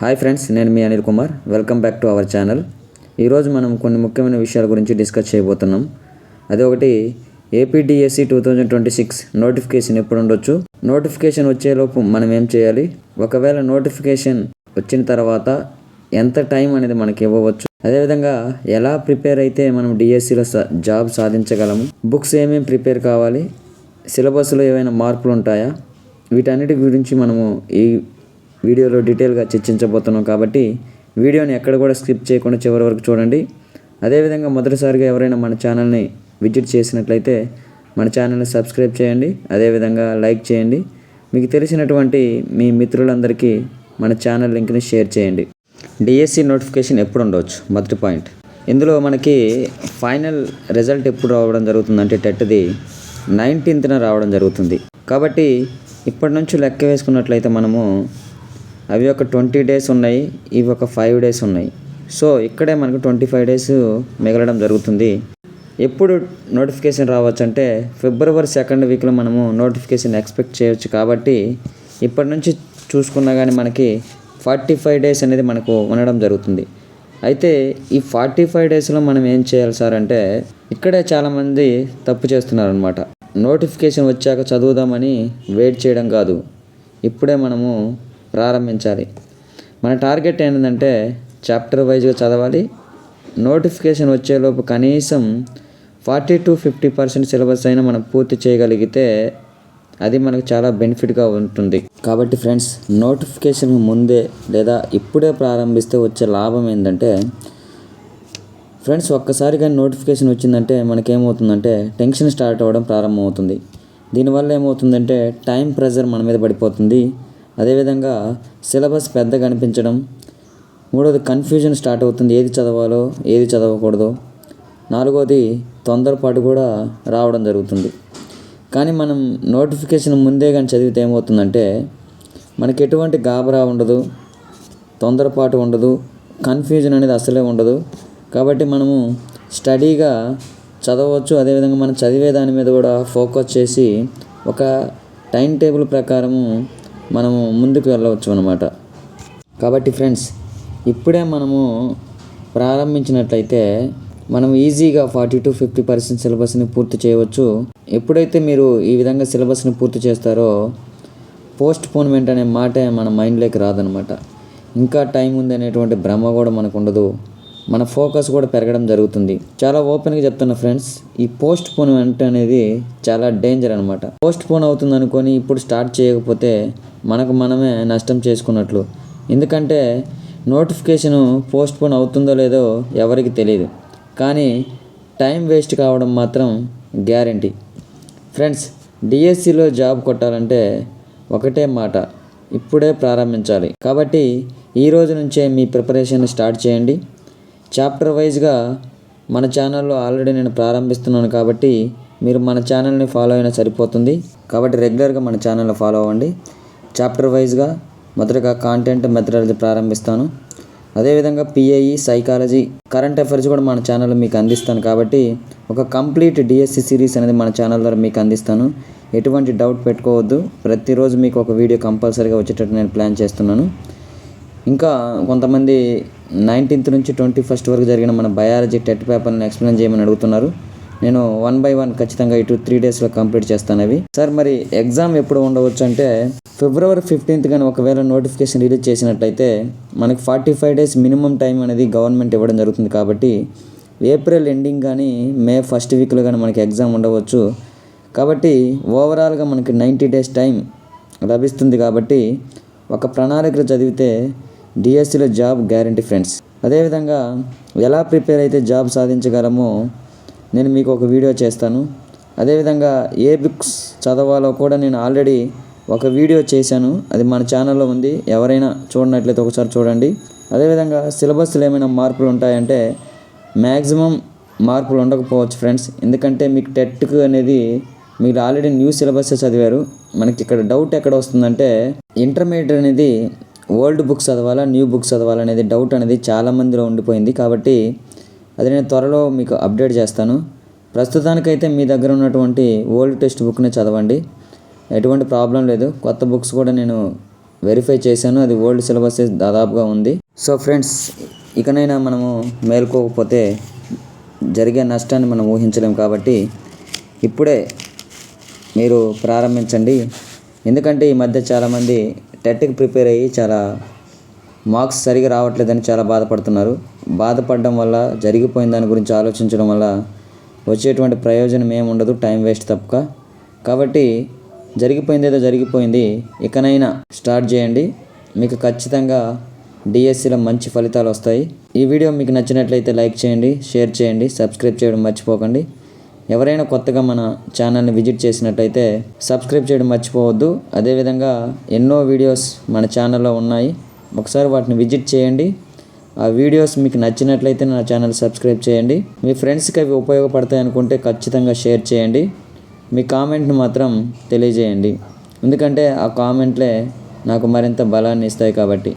Hi friends, నేను మీ Anil Kumar. Welcome back to our channel. ఈరోజు మనం కొన్ని ముఖ్యమైన విషయాల గురించి డిస్కస్ చేయబోతున్నాం. అది ఒకటి, ఏపీడిఎస్సి 2026 నోటిఫికేషన్ ఎప్పుడు ఉండొచ్చు, నోటిఫికేషన్ వచ్చేలోపు మనం ఏం చేయాలి, ఒకవేళ నోటిఫికేషన్ వచ్చిన తర్వాత ఎంత టైం అనేది మనకి ఇవ్వవచ్చు, అదేవిధంగా ఎలా ప్రిపేర్ అయితే మనం డిఎస్సిలో జాబ్ సాధించగలము, బుక్స్ ఏమేమి ప్రిపేర్ కావాలి, సిలబస్లో ఏవైనా మార్పులు ఉంటాయా, వీటన్నిటి గురించి మనము ఈ వీడియోలో డీటెయిల్గా చర్చించబోతున్నాం. కాబట్టి వీడియోని ఎక్కడ కూడా స్కిప్ చేయకుండా చివరి వరకు చూడండి. అదేవిధంగా మొదటిసారిగా ఎవరైనా మన ఛానల్ని విజిట్ చేసినట్లయితే మన ఛానల్ని సబ్స్క్రైబ్ చేయండి, అదేవిధంగా లైక్ చేయండి. మీకు తెలిసినటువంటి మీ మిత్రులందరికీ మన ఛానల్ లింక్ని షేర్ చేయండి. డిఎస్సి నోటిఫికేషన్ ఎప్పుడు ఉండవచ్చు? మొదటి పాయింట్, ఇందులో మనకి ఫైనల్ రిజల్ట్ ఎప్పుడు రావడం జరుగుతుందంటే టెట్ది 19th రావడం జరుగుతుంది. కాబట్టి ఇప్పటి నుంచి లెక్క వేసుకున్నట్లయితే మనము అవి ఒక 20 days ఉన్నాయి, ఇవి ఒక 5 days ఉన్నాయి. సో ఇక్కడే మనకు 25 days మిగలడం జరుగుతుంది. ఎప్పుడు నోటిఫికేషన్ రావచ్చు అంటే February 2nd వీక్లో మనము నోటిఫికేషన్ ఎక్స్పెక్ట్ చేయవచ్చు. కాబట్టి ఇప్పటి నుంచి చూసుకున్నా కానీ మనకి 45 days అనేది మనకు ఉండడం జరుగుతుంది. అయితే ఈ 45 daysలో మనం ఏం చేయాలి సార్ అంటే, ఇక్కడే చాలామంది తప్పు చేస్తున్నారు అనమాట. నోటిఫికేషన్ వచ్చాక చదువుదామని వెయిట్ చేయడం కాదు, ఇప్పుడే మనము ప్రారంభించాలి. మన టార్గెట్ ఏంటంటే చాప్టర్ వైజ్గా చదవాలి. నోటిఫికేషన్ వచ్చేలోపు కనీసం 40 to 50% సిలబస్ అయినా మనం పూర్తి చేయగలిగితే అది మనకు చాలా బెనిఫిట్గా ఉంటుంది. కాబట్టి ఫ్రెండ్స్, నోటిఫికేషన్ ముందే లేదా ఇప్పుడే ప్రారంభిస్తే వచ్చే లాభం ఏంటంటే ఫ్రెండ్స్, ఒక్కసారి కానీ నోటిఫికేషన్ వచ్చిందంటే మనకేమవుతుందంటే టెన్షన్ స్టార్ట్ అవ్వడం ప్రారంభమవుతుంది. దీనివల్ల ఏమవుతుందంటే టైం ప్రెజర్ మన మీద పడిపోతుంది. అదేవిధంగా సిలబస్ పెద్దగా అనిపించడం, మూడోది కన్ఫ్యూజన్ స్టార్ట్ అవుతుంది, ఏది చదవాలో ఏది చదవకూడదు, నాలుగోది తొందరపాటు కూడా రావడం జరుగుతుంది. కానీ మనం నోటిఫికేషన్ ముందే కానీ చదివితే ఏమవుతుందంటే మనకి ఎటువంటి గాబరా ఉండదు, తొందరపాటు ఉండదు, కన్ఫ్యూజన్ అనేది అసలే ఉండదు. కాబట్టి మనము స్టడీగా చదవచ్చు. అదేవిధంగా మనం చదివే దాని మీద కూడా ఫోకస్ చేసి ఒక టైం టేబుల్ ప్రకారము మనము ముందుకు వెళ్ళవచ్చు అన్నమాట. కాబట్టి ఫ్రెండ్స్, ఇప్పుడే మనము ప్రారంభించినట్లయితే మనం ఈజీగా 40 to 50% సిలబస్ని పూర్తి చేయవచ్చు. ఎప్పుడైతే మీరు ఈ విధంగా సిలబస్ని పూర్తి చేస్తారో పోస్ట్ పోన్మెంట్ అనే మాట మన మైండ్లోకి రాదనమాట. ఇంకా టైం ఉంది అనేటువంటి భ్రమ కూడా మనకు ఉండదు, మన ఫోకస్ కూడా పెరగడం జరుగుతుంది. చాలా ఓపెన్గా చెప్తున్నా ఫ్రెండ్స్, ఈ పోస్ట్ పోన్మెంట్ అనేది చాలా డేంజర్ అనమాట. పోస్ట్ పోన్ అవుతుంది అనుకొని ఇప్పుడు స్టార్ట్ చేయకపోతే మనకు మనమే నష్టం చేసుకున్నట్లు. ఎందుకంటే నోటిఫికేషను పోస్ట్ పోన్ అవుతుందో లేదో ఎవరికి తెలియదు, కానీ టైం వేస్ట్ కావడం మాత్రం గ్యారంటీ. ఫ్రెండ్స్, డిఎస్సిలో జాబ్ కొట్టాలంటే ఒకటే మాట, ఇప్పుడే ప్రారంభించాలి. కాబట్టి ఈ రోజు నుంచే మీ ప్రిపరేషన్ స్టార్ట్ చేయండి. చాప్టర్ వైజ్గా మన ఛానల్లో ఆల్రెడీ నేను ప్రారంభిస్తున్నాను, కాబట్టి మీరు మన ఛానల్ని ఫాలో అయినా సరిపోతుంది. కాబట్టి రెగ్యులర్గా మన ఛానల్లో ఫాలో అవ్వండి. చాప్టర్ వైజ్గా మొదటగా కాంటెంట్ మెథడాలజీ ప్రారంభిస్తాను. అదేవిధంగా పిఐఈ, సైకాలజీ, కరెంట్ అఫైర్స్ కూడా మన ఛానల్లో మీకు అందిస్తాను. కాబట్టి ఒక కంప్లీట్ డిఎస్సి సిరీస్ అనేది మన ఛానల్ ద్వారా మీకు అందిస్తాను. ఎటువంటి డౌట్ పెట్టుకోవద్దు. ప్రతిరోజు మీకు ఒక వీడియో కంపల్సరీగా వచ్చేటట్టు నేను ప్లాన్ చేస్తున్నాను. ఇంకా కొంతమంది 19th నుంచి 21st వరకు జరిగిన మన బయాలజీ టెట్ పేపర్ని ఎక్స్ప్లెయిన్ చేయమని అడుగుతున్నారు. నేను 1 by 1 ఖచ్చితంగా 2-3 daysలో కంప్లీట్ చేస్తాను అవి. సార్, మరి ఎగ్జామ్ ఎప్పుడు ఉండవచ్చు అంటే February 15th కానీ ఒకవేళ నోటిఫికేషన్ రిలీజ్ చేసినట్లయితే మనకి 45 days మినిమం టైం అనేది గవర్నమెంట్ ఇవ్వడం జరుగుతుంది. కాబట్టి April ఎండింగ్ కానీ May 1st వీక్లో కానీ మనకి ఎగ్జామ్ ఉండవచ్చు. కాబట్టి ఓవరాల్గా మనకి 90 days టైం లభిస్తుంది. కాబట్టి ఒక ప్రణాళికలు చదివితే డిఎస్సిలో జాబ్ గ్యారంటీ ఫ్రెండ్స్. అదేవిధంగా ఎలా ప్రిపేర్ అయితే జాబ్ సాధించగలమో నేను మీకు ఒక వీడియో చేస్తాను. అదేవిధంగా ఏ బుక్స్ చదవాలో కూడా నేను ఆల్రెడీ ఒక వీడియో చేశాను, అది మన ఛానల్లో ఉంది. ఎవరైనా చూడనట్లయితే ఒకసారి చూడండి. అదేవిధంగా సిలబస్లో ఏమైనా మార్పులు ఉంటాయంటే మ్యాక్సిమం మార్పులు ఉండకపోవచ్చు ఫ్రెండ్స్. ఎందుకంటే మీకు టెట్కు అనేది మీరు ఆల్రెడీ న్యూ సిలబస్ చదివారు. మనకి ఇక్కడ డౌట్ ఎక్కడ వస్తుందంటే ఇంటర్మీడియట్ అనేది ఓల్డ్ బుక్స్ చదవాలా, న్యూ బుక్స్ చదవాలా అనేది డౌట్ అనేది చాలామందిలో ఉండిపోయింది. కాబట్టి అది నేను త్వరలో మీకు అప్డేట్ చేస్తాను. ప్రస్తుతానికైతే మీ దగ్గర ఉన్నటువంటి ఓల్డ్ టెక్స్ట్ బుక్ని చదవండి, ఎటువంటి ప్రాబ్లం లేదు. కొత్త బుక్స్ కూడా నేను వెరిఫై చేశాను, అది ఓల్డ్ సిలబస్ దాదాపుగా ఉంది. సో ఫ్రెండ్స్, ఇకనైనా మనము మేల్కోకపోతే జరిగే నష్టాన్ని మనం ఊహించలేము. కాబట్టి ఇప్పుడే మీరు ప్రారంభించండి. ఎందుకంటే ఈ మధ్య చాలామంది టెట్కి ప్రిపేర్ అయ్యి చాలా మార్క్స్ సరిగా రావట్లేదని చాలా బాధపడుతున్నారు. బాధపడడం వల్ల, జరిగిపోయిన దాని గురించి ఆలోచించడం వల్ల వచ్చేటువంటి ప్రయోజనం ఏమి ఉండదు, టైం వేస్ట్ తప్పక. కాబట్టి జరిగిపోయింది ఏదో జరిగిపోయింది, ఇకనైనా స్టార్ట్ చేయండి. మీకు ఖచ్చితంగా డిఎస్సిలో మంచి ఫలితాలు వస్తాయి. ఈ వీడియో మీకు నచ్చినట్లయితే లైక్ చేయండి, షేర్ చేయండి, సబ్స్క్రైబ్ చేయడం మర్చిపోకండి. ఎవరైనా కొత్తగా మన ఛానల్ని విజిట్ చేసినట్లయితే సబ్స్క్రైబ్ చేయడం మర్చిపోవద్దు. అదేవిధంగా ఎన్నో వీడియోస్ మన ఛానల్లో ఉన్నాయి, ఒకసారి వాటిని విజిట్ చేయండి. ఆ వీడియోస్ మీకు నచ్చినట్లయితే నా ఛానల్ సబ్స్క్రైబ్ చేయండి. మీ ఫ్రెండ్స్కి అవి ఉపయోగపడతాయి అనుకుంటే ఖచ్చితంగా షేర్ చేయండి. మీ కామెంట్ని మాత్రం తెలియజేయండి, ఎందుకంటే ఆ కామెంట్లే నాకు మరింత బలాన్ని ఇస్తాయి కాబట్టి.